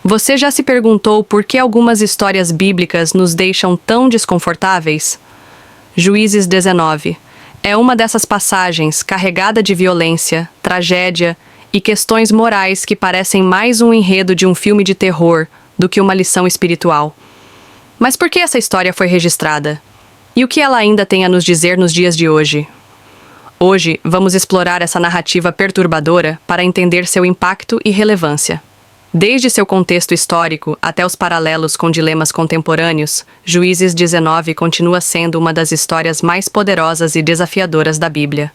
Você já se perguntou por que algumas histórias bíblicas nos deixam tão desconfortáveis? Juízes 19 é uma dessas passagens carregada de violência, tragédia e questões morais que parecem mais um enredo de um filme de terror do que uma lição espiritual. Mas por que essa história foi registrada? E o que ela ainda tem a nos dizer nos dias de hoje? Hoje, vamos explorar essa narrativa perturbadora para entender seu impacto e relevância. Desde seu contexto histórico até os paralelos com dilemas contemporâneos, Juízes 19 continua sendo uma das histórias mais poderosas e desafiadoras da Bíblia.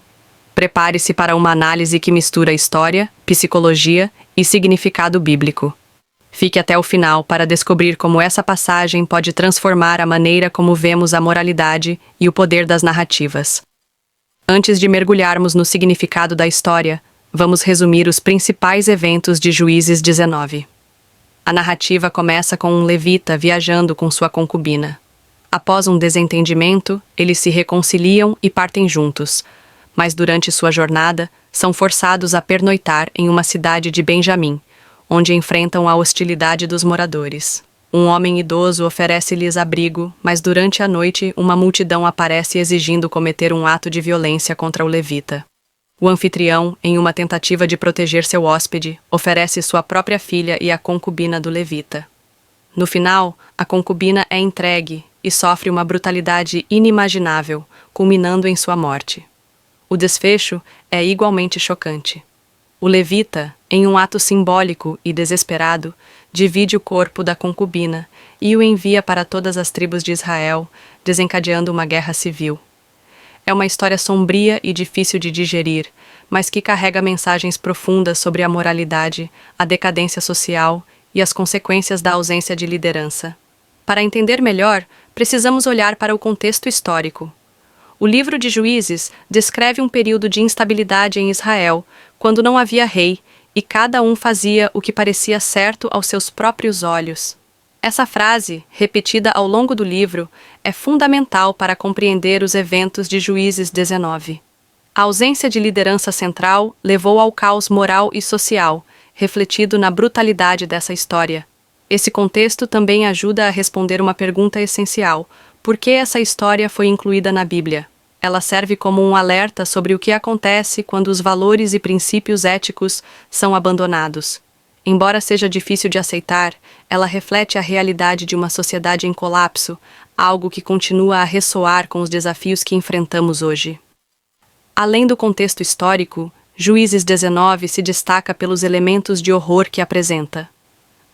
Prepare-se para uma análise que mistura história, psicologia e significado bíblico. Fique até o final para descobrir como essa passagem pode transformar a maneira como vemos a moralidade e o poder das narrativas. Antes de mergulharmos no significado da história, vamos resumir os principais eventos de Juízes 19. A narrativa começa com um levita viajando com sua concubina. Após um desentendimento, eles se reconciliam e partem juntos, mas durante sua jornada, são forçados a pernoitar em uma cidade de Benjamim, onde enfrentam a hostilidade dos moradores. Um homem idoso oferece-lhes abrigo, mas durante a noite uma multidão aparece exigindo cometer um ato de violência contra o levita. O anfitrião, em uma tentativa de proteger seu hóspede, oferece sua própria filha e a concubina do levita. No final, a concubina é entregue e sofre uma brutalidade inimaginável, culminando em sua morte. O desfecho é igualmente chocante. O levita, em um ato simbólico e desesperado, divide o corpo da concubina e o envia para todas as tribos de Israel, desencadeando uma guerra civil. É uma história sombria e difícil de digerir, mas que carrega mensagens profundas sobre a moralidade, a decadência social e as consequências da ausência de liderança. Para entender melhor, precisamos olhar para o contexto histórico. O livro de Juízes descreve um período de instabilidade em Israel, quando não havia rei e cada um fazia o que parecia certo aos seus próprios olhos. Essa frase, repetida ao longo do livro, é fundamental para compreender os eventos de Juízes 19. A ausência de liderança central levou ao caos moral e social, refletido na brutalidade dessa história. Esse contexto também ajuda a responder uma pergunta essencial: por que essa história foi incluída na Bíblia? Ela serve como um alerta sobre o que acontece quando os valores e princípios éticos são abandonados. Embora seja difícil de aceitar, ela reflete a realidade de uma sociedade em colapso, algo que continua a ressoar com os desafios que enfrentamos hoje. Além do contexto histórico, Juízes 19 se destaca pelos elementos de horror que apresenta.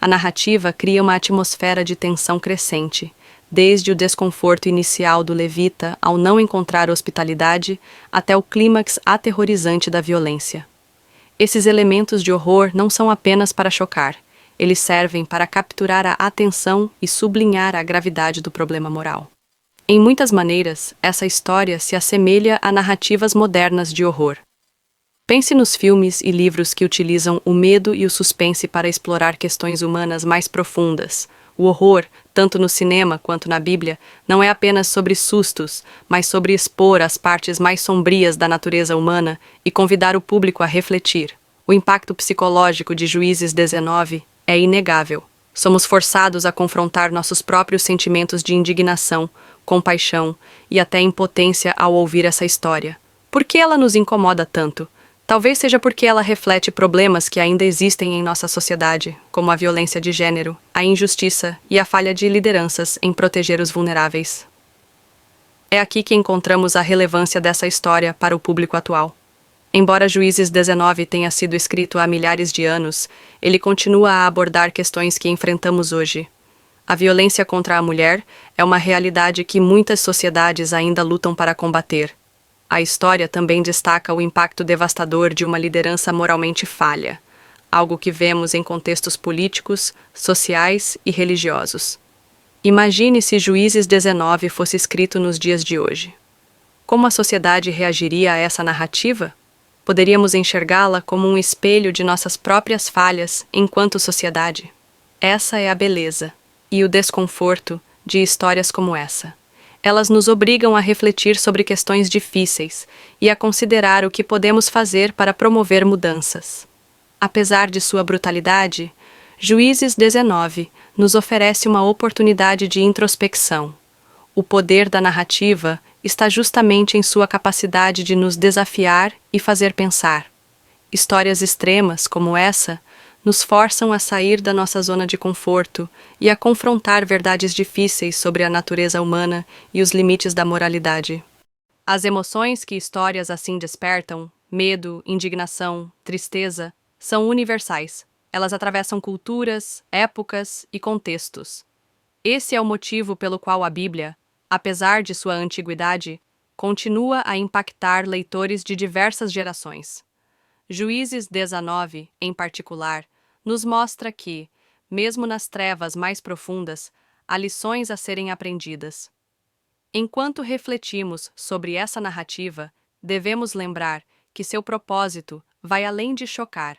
A narrativa cria uma atmosfera de tensão crescente, desde o desconforto inicial do levita ao não encontrar hospitalidade, até o clímax aterrorizante da violência. Esses elementos de horror não são apenas para chocar, eles servem para capturar a atenção e sublinhar a gravidade do problema moral. Em muitas maneiras, essa história se assemelha a narrativas modernas de horror. Pense nos filmes e livros que utilizam o medo e o suspense para explorar questões humanas mais profundas. O horror, tanto no cinema quanto na Bíblia, não é apenas sobre sustos, mas sobre expor as partes mais sombrias da natureza humana e convidar o público a refletir. O impacto psicológico de Juízes 19 é inegável. Somos forçados a confrontar nossos próprios sentimentos de indignação, compaixão e até impotência ao ouvir essa história. Por que ela nos incomoda tanto? Talvez seja porque ela reflete problemas que ainda existem em nossa sociedade, como a violência de gênero, a injustiça e a falha de lideranças em proteger os vulneráveis. É aqui que encontramos a relevância dessa história para o público atual. Embora Juízes 19 tenha sido escrito há milhares de anos, ele continua a abordar questões que enfrentamos hoje. A violência contra a mulher é uma realidade que muitas sociedades ainda lutam para combater. A história também destaca o impacto devastador de uma liderança moralmente falha, algo que vemos em contextos políticos, sociais e religiosos. Imagine se Juízes 19 fosse escrito nos dias de hoje. Como a sociedade reagiria a essa narrativa? Poderíamos enxergá-la como um espelho de nossas próprias falhas enquanto sociedade. Essa é a beleza e o desconforto de histórias como essa. Elas nos obrigam a refletir sobre questões difíceis e a considerar o que podemos fazer para promover mudanças. Apesar de sua brutalidade, Juízes 19 nos oferece uma oportunidade de introspecção. O poder da narrativa está justamente em sua capacidade de nos desafiar e fazer pensar. Histórias extremas, como essa, nos forçam a sair da nossa zona de conforto e a confrontar verdades difíceis sobre a natureza humana e os limites da moralidade. As emoções que histórias assim despertam, medo, indignação, tristeza, são universais. Elas atravessam culturas, épocas e contextos. Esse é o motivo pelo qual a Bíblia, apesar de sua antiguidade, continua a impactar leitores de diversas gerações. Juízes 19, em particular, nos mostra que, mesmo nas trevas mais profundas, há lições a serem aprendidas. Enquanto refletimos sobre essa narrativa, devemos lembrar que seu propósito vai além de chocar.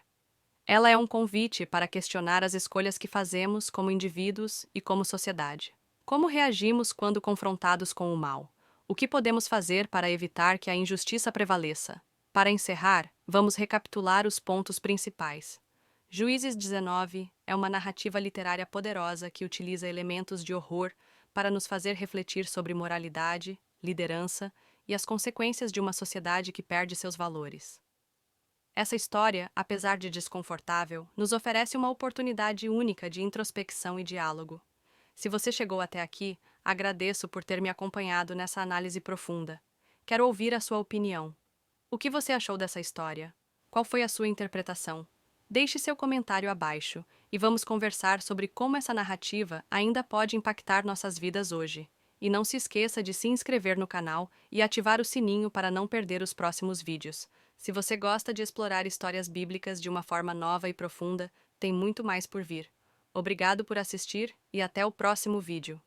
Ela é um convite para questionar as escolhas que fazemos como indivíduos e como sociedade. Como reagimos quando confrontados com o mal? O que podemos fazer para evitar que a injustiça prevaleça? Para encerrar, vamos recapitular os pontos principais. Juízes 19 é uma narrativa literária poderosa que utiliza elementos de horror para nos fazer refletir sobre moralidade, liderança e as consequências de uma sociedade que perde seus valores. Essa história, apesar de desconfortável, nos oferece uma oportunidade única de introspecção e diálogo. Se você chegou até aqui, agradeço por ter me acompanhado nessa análise profunda. Quero ouvir a sua opinião. O que você achou dessa história? Qual foi a sua interpretação? Deixe seu comentário abaixo e vamos conversar sobre como essa narrativa ainda pode impactar nossas vidas hoje. E não se esqueça de se inscrever no canal e ativar o sininho para não perder os próximos vídeos. Se você gosta de explorar histórias bíblicas de uma forma nova e profunda, tem muito mais por vir. Obrigado por assistir e até o próximo vídeo.